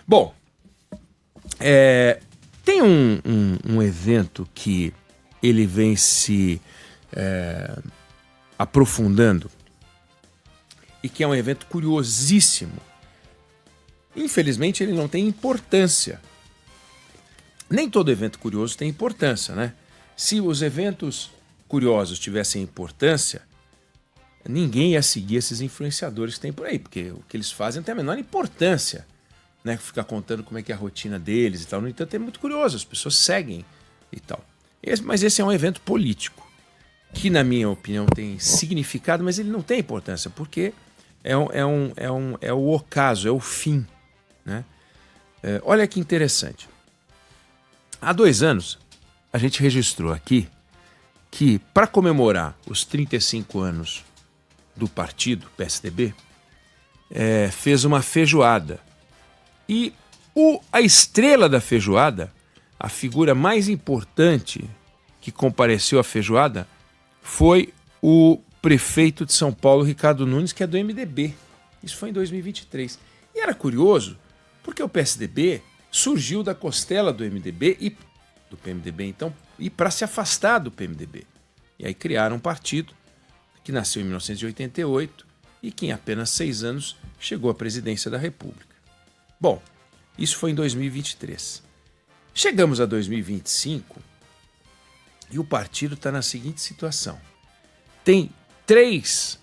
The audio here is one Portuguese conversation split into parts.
Bom, tem um evento que ele vem se aprofundando e que é um evento curiosíssimo. Infelizmente, ele não tem importância. Nem todo evento curioso tem importância, né? Se os eventos curiosos tivessem importância, ninguém ia seguir esses influenciadores que tem por aí, porque o que eles fazem não tem a menor importância, né? Ficar contando como é que é a rotina deles e tal. No entanto, é muito curioso, as pessoas seguem e tal. Mas esse é um evento político, que na minha opinião tem significado, mas ele não tem importância, porque é o ocaso, é o fim, né? Olha que interessante. Há 2 anos, a gente registrou aqui que, para comemorar os 35 anos do partido, PSDB, fez uma feijoada. E a estrela da feijoada, a figura mais importante que compareceu à feijoada, foi o prefeito de São Paulo, Ricardo Nunes, que é do MDB. Isso foi em 2023. E era curioso, porque o PSDB surgiu da costela do MDB e do PMDB, então, e para se afastar do PMDB. E aí criaram um partido que nasceu em 1988 e que em apenas 6 anos chegou à presidência da República. Bom, isso foi em 2023. Chegamos a 2025 e o partido está na seguinte situação. Tem 3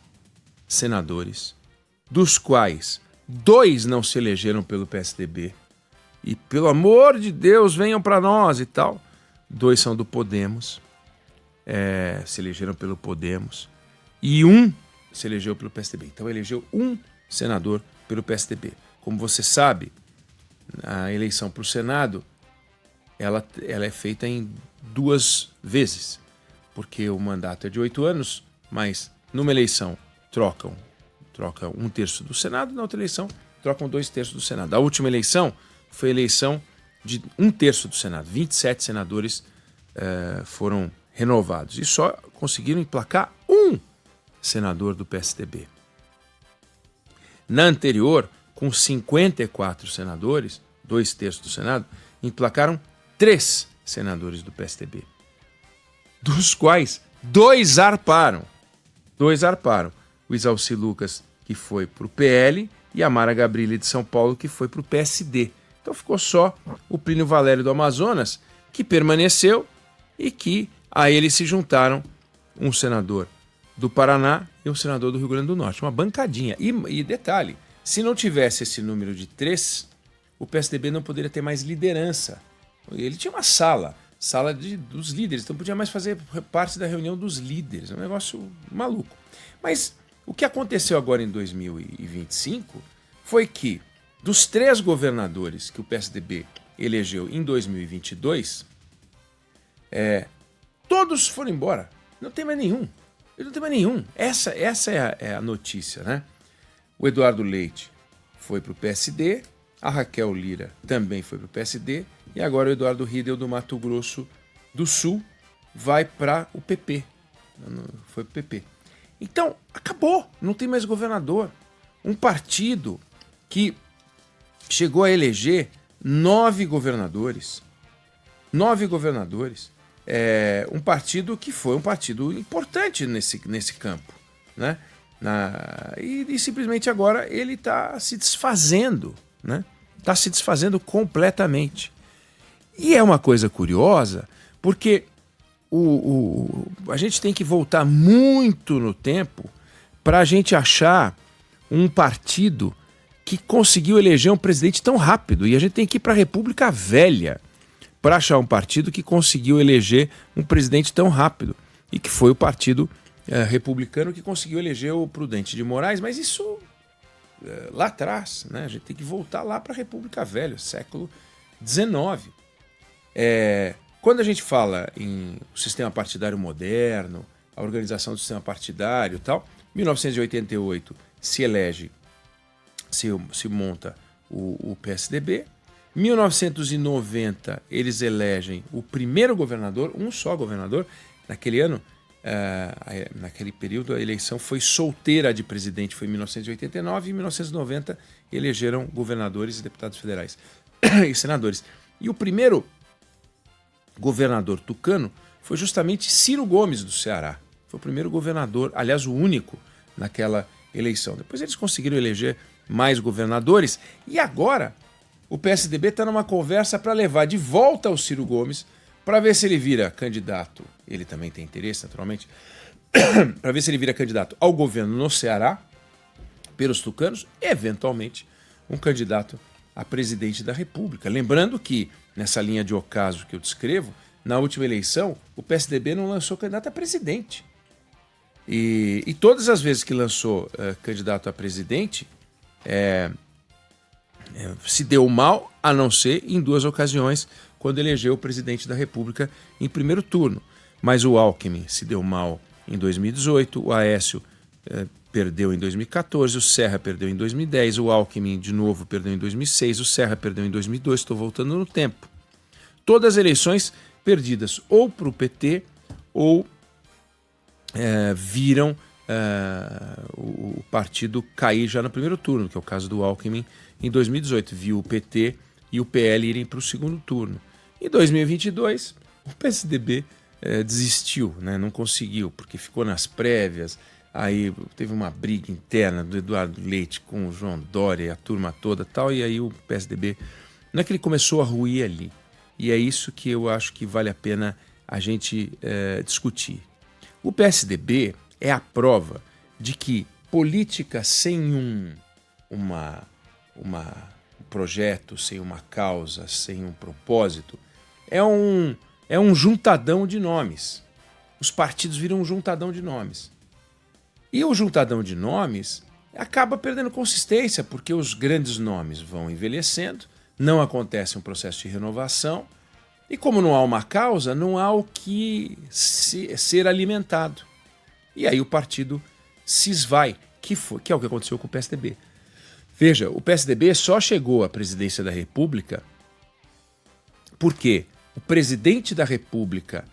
senadores, dos quais 2 não se elegeram pelo PSDB. E, pelo amor de Deus, venham para nós e tal. 2 são do Podemos, se elegeram pelo Podemos. E 1 se elegeu pelo PSDB. Então, elegeu 1 senador pelo PSDB. Como você sabe, a eleição para o Senado, ela é feita em 2 vezes. Porque o mandato é de 8 anos, mas numa eleição trocam 1/3 do Senado, na outra eleição trocam 2/3 do Senado. A última eleição foi a eleição de 1/3 do Senado. 27 senadores foram renovados e só conseguiram emplacar 1 senador do PSDB. Na anterior, com 54 senadores, 2/3 do Senado, emplacaram 3 senadores do PSDB, dos quais 2 arparam. 2 arparam. O Isalci Lucas, que foi para o PL, e a Mara Gabrilli de São Paulo, que foi para o PSD. Então ficou só o Plínio Valério do Amazonas, que permaneceu e que a ele se juntaram um senador do Paraná e um senador do Rio Grande do Norte. Uma bancadinha. E detalhe, se não tivesse esse número de 3, o PSDB não poderia ter mais liderança. Ele tinha uma sala dos líderes, então podia mais fazer parte da reunião dos líderes. É um negócio maluco. Mas o que aconteceu agora em 2025 foi que, dos 3 governadores que o PSDB elegeu em 2022, todos foram embora. Não tem mais nenhum. Não tem mais nenhum. Essa é a notícia, né? O Eduardo Leite foi para o PSD, a Raquel Lira também foi para o PSD, e agora o Eduardo Riedel do Mato Grosso do Sul vai para o PP. Foi para o PP. Então, acabou. Não tem mais governador. Um partido que chegou a eleger 9 governadores. 9 governadores. Um partido que foi um partido importante nesse campo, né? E simplesmente agora ele está se desfazendo, né? Está se desfazendo completamente. E é uma coisa curiosa, porque a gente tem que voltar muito no tempo para a gente achar um partido que conseguiu eleger um presidente tão rápido. E a gente tem que ir para a República Velha para achar um partido que conseguiu eleger um presidente tão rápido. E que foi o Partido Republicano que conseguiu eleger o Prudente de Moraes. Mas isso lá atrás, né? A gente tem que voltar lá para a República Velha, século XIX. Quando a gente fala em sistema partidário moderno, a organização do sistema partidário e tal, 1988 se monta o PSDB. 1990 eles elegem o primeiro governador, um só governador. Naquele ano naquele período a eleição foi solteira de presidente, foi em 1989 e em 1990 elegeram governadores e deputados federais e senadores. E o primeiro governador tucano foi justamente Ciro Gomes, do Ceará. Foi o primeiro governador, aliás, o único naquela eleição. Depois eles conseguiram eleger mais governadores e agora o PSDB está numa conversa para levar de volta o Ciro Gomes para ver se ele vira candidato. Ele também tem interesse, naturalmente, para ver se ele vira candidato ao governo no Ceará, pelos tucanos, e, eventualmente, um candidato a presidente da República. Lembrando que, nessa linha de ocaso que eu descrevo, na última eleição, o PSDB não lançou candidato a presidente. E todas as vezes que lançou candidato a presidente, se deu mal, a não ser em 2 ocasiões, quando elegeu o presidente da República em primeiro turno. Mas o Alckmin se deu mal em 2018, o Aécio perdeu em 2014, o Serra perdeu em 2010, o Alckmin de novo perdeu em 2006, o Serra perdeu em 2002, estou voltando no tempo. Todas as eleições perdidas ou para o PT ou viram o partido cair já no primeiro turno, que é o caso do Alckmin em 2018. Viu o PT e o PL irem para o segundo turno. Em 2022, o PSDB desistiu, né? Não conseguiu, porque ficou nas prévias. Aí teve uma briga interna do Eduardo Leite com o João Dória e a turma toda tal, e aí o PSDB, não é que ele começou a ruir ali. E é isso que eu acho que vale a pena a gente discutir. O PSDB é a prova de que política sem um projeto, sem uma causa, sem um propósito, é um juntadão de nomes. Os partidos viram um juntadão de nomes. E o juntadão de nomes acaba perdendo consistência, porque os grandes nomes vão envelhecendo, não acontece um processo de renovação, e como não há uma causa, não há o que ser alimentado. E aí o partido se esvai, que é o que aconteceu com o PSDB. Veja, o PSDB só chegou à presidência da República porque o presidente da República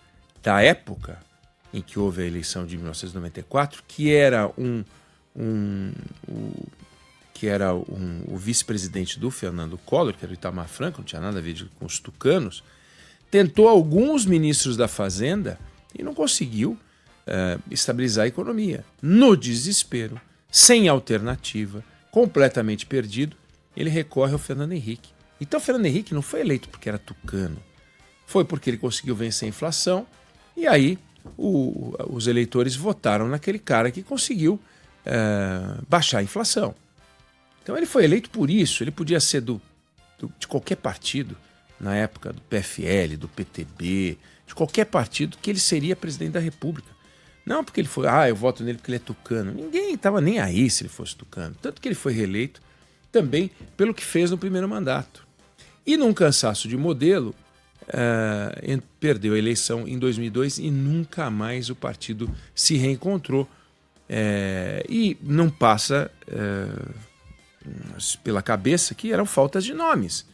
da época em que houve a eleição de 1994, que era o vice-presidente do Fernando Collor, que era o Itamar Franco, não tinha nada a ver com os tucanos, tentou alguns ministros da Fazenda e não conseguiu estabilizar a economia. No desespero, sem alternativa, completamente perdido, ele recorre ao Fernando Henrique. Então o Fernando Henrique não foi eleito porque era tucano, foi porque ele conseguiu vencer a inflação e aí os eleitores votaram naquele cara que conseguiu baixar a inflação. Então ele foi eleito por isso. Ele podia ser de qualquer partido, na época do PFL, do PTB, de qualquer partido, que ele seria presidente da República. Não porque ele foi, eu voto nele porque ele é tucano. Ninguém estava nem aí se ele fosse tucano. Tanto que ele foi reeleito também pelo que fez no primeiro mandato. E num cansaço de modelo, perdeu a eleição em 2002 e nunca mais o partido se reencontrou. E não passa pela cabeça que eram faltas de nomes.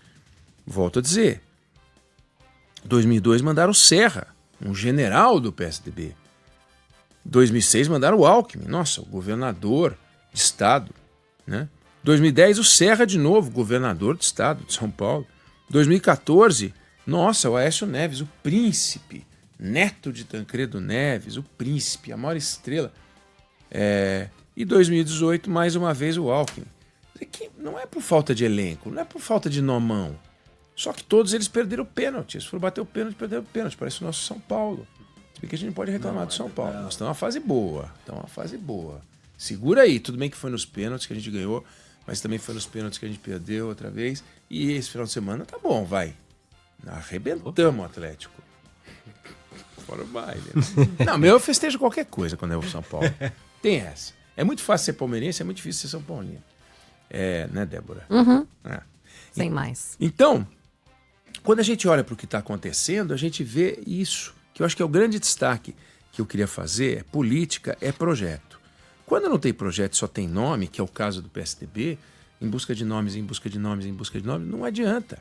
Volto a dizer, em 2002 mandaram o Serra, um general do PSDB. Em 2006 mandaram o Alckmin, o governador de estado, né? 2010 o Serra de novo, governador de estado de São Paulo. 2014, o Aécio Neves, o príncipe, neto de Tancredo Neves, o príncipe, a maior estrela. E 2018, mais uma vez, o Alckmin. Que não é por falta de elenco, não é por falta de nomão. Só que todos eles perderam o pênalti. Eles foram bater o pênalti, perderam o pênalti. Parece o nosso São Paulo. Porque a gente não pode reclamar do São Paulo. Nós estamos numa fase boa. Segura aí. Tudo bem que foi nos pênaltis que a gente ganhou, mas também foi nos pênaltis que a gente perdeu outra vez. E esse final de semana tá bom, vai. Arrebentamos o Atlético. Fora o baile. Não, eu festejo qualquer coisa quando eu vou São Paulo. Tem essa. É muito fácil ser palmeirense, é muito difícil ser São Paulino. Né, Débora? Uhum. Sem mais. Então, quando a gente olha para o que está acontecendo, a gente vê isso, que eu acho que é o grande destaque que eu queria fazer, política é projeto. Quando não tem projeto, só tem nome, que é o caso do PSDB, em busca de nomes, não adianta.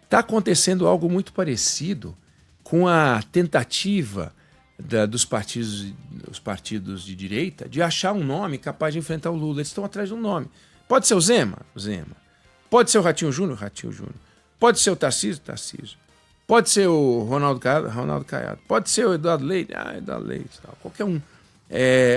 Está acontecendo algo muito parecido com a tentativa dos partidos de direita de achar um nome capaz de enfrentar o Lula. Eles estão atrás de um nome. Pode ser o Zema? O Zema. Pode ser o Ratinho Júnior? Ratinho Júnior. Pode ser o Tarcísio? Tarcísio. Pode ser o Ronaldo Caiado? Ronaldo Caiado. Pode ser o Eduardo Leite? Eduardo Leite. Tal. Qualquer um.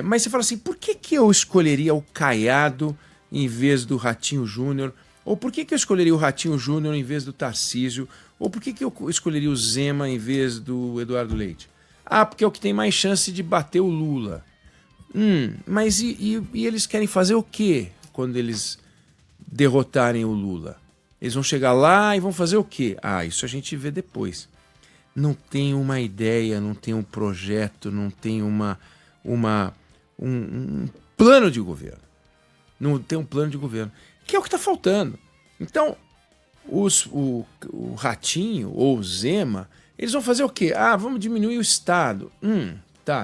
Mas você fala assim, por que eu escolheria o Caiado em vez do Ratinho Júnior? Ou por que eu escolheria o Ratinho Júnior em vez do Tarcísio? Ou por que eu escolheria o Zema em vez do Eduardo Leite? Porque é o que tem mais chance de bater o Lula. Mas e eles querem fazer o quê quando eles derrotarem o Lula? Eles vão chegar lá e vão fazer o quê? Isso a gente vê depois. Não tem uma ideia, não tem um projeto, não tem um plano de governo. Não tem um plano de governo, que é o que está faltando. Então, o Ratinho ou o Zema, eles vão fazer o quê? Vamos diminuir o Estado.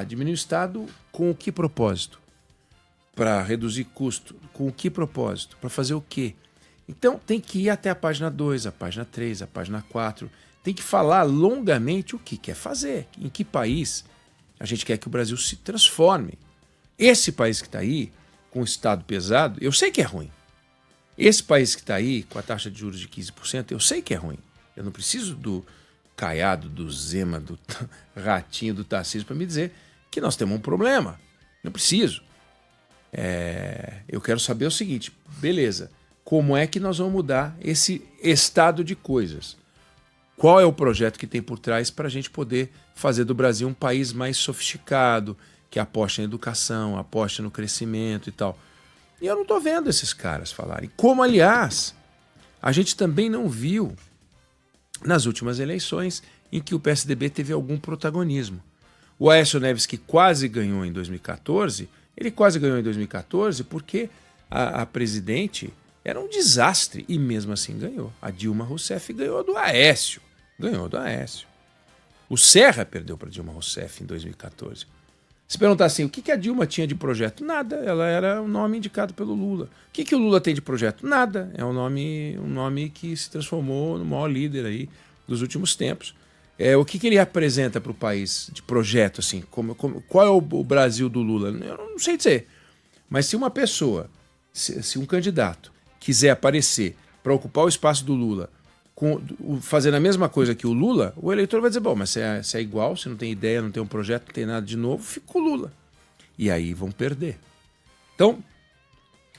Diminuir o Estado com que propósito? Para reduzir custo. Com que propósito? Para fazer o quê? Então tem que ir até a página 2, a página 3, a página 4. Tem que falar longamente o que quer fazer. Em que país a gente quer que o Brasil se transforme. Esse país que está aí, com o Estado pesado, eu sei que é ruim. Esse país que está aí, com a taxa de juros de 15%, eu sei que é ruim. Eu não preciso do Caiado, do Zema, do Ratinho, do Tarcísio para me dizer que nós temos um problema. Não preciso. Eu quero saber o seguinte, beleza, como é que nós vamos mudar esse estado de coisas? Qual é o projeto que tem por trás para a gente poder fazer do Brasil um país mais sofisticado, que aposta em educação, aposta no crescimento e tal? E eu não estou vendo esses caras falarem. Como, aliás, a gente também não viu nas últimas eleições em que o PSDB teve algum protagonismo. O Aécio Neves, que quase ganhou em 2014, ele quase ganhou em 2014 porque a presidente era um desastre e mesmo assim ganhou. A Dilma Rousseff ganhou do Aécio. Ganhou do Aécio. O Serra perdeu para Dilma Rousseff em 2014. Se perguntar assim, o que a Dilma tinha de projeto? Nada. Ela era o nome indicado pelo Lula. O que o Lula tem de projeto? Nada. É um nome que se transformou no maior líder aí dos últimos tempos. O que ele apresenta para o país de projeto? Assim, qual é o Brasil do Lula? Eu não sei dizer. Mas se uma pessoa, se um candidato quiser aparecer para ocupar o espaço do Lula, fazendo a mesma coisa que o Lula, o eleitor vai dizer, bom, mas se é igual, se não tem ideia, não tem um projeto, não tem nada de novo, fica com o Lula. E aí vão perder. Então,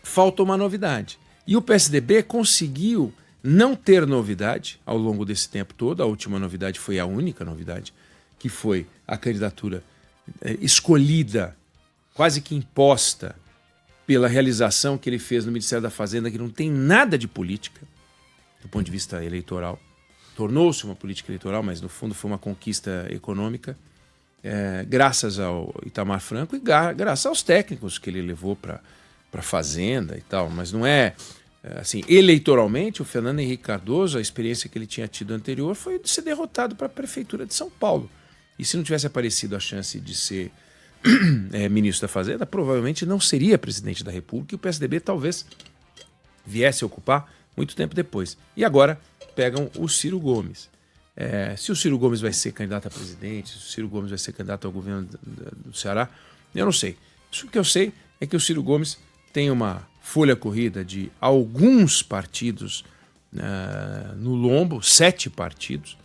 falta uma novidade. E o PSDB conseguiu não ter novidade ao longo desse tempo todo. A última novidade foi a única novidade, que foi a candidatura escolhida, quase que imposta, pela realização que ele fez no Ministério da Fazenda, que não tem nada de política, do ponto de vista eleitoral. Tornou-se uma política eleitoral, mas no fundo foi uma conquista econômica, graças ao Itamar Franco e graças aos técnicos que ele levou para a Fazenda e tal. Mas não assim, eleitoralmente, o Fernando Henrique Cardoso, a experiência que ele tinha tido anterior foi de ser derrotado para a Prefeitura de São Paulo. E se não tivesse aparecido a chance de ser ministro da Fazenda, provavelmente não seria presidente da República e o PSDB talvez viesse a ocupar muito tempo depois. E agora pegam o Ciro Gomes. Se o Ciro Gomes vai ser candidato a presidente, se o Ciro Gomes vai ser candidato ao governo do Ceará, eu não sei. Isso que eu sei é que o Ciro Gomes tem uma folha corrida de alguns partidos no lombo, 7 partidos,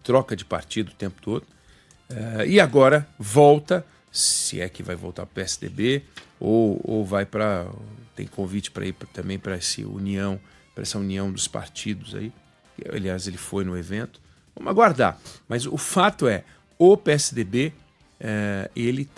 troca de partido o tempo todo. E agora volta, se é que vai voltar para o PSDB, ou vai para... Tem convite para ir também para essa união dos partidos aí. Aliás, ele foi no evento. Vamos aguardar. Mas o fato é, o PSDB, ele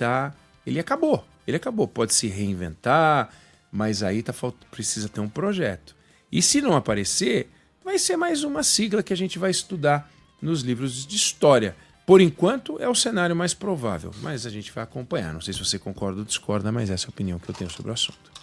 acabou. Ele acabou. Pode se reinventar, mas aí precisa ter um projeto. E se não aparecer, vai ser mais uma sigla que a gente vai estudar nos livros de história. Por enquanto, é o cenário mais provável, mas a gente vai acompanhar. Não sei se você concorda ou discorda, mas essa é a opinião que eu tenho sobre o assunto.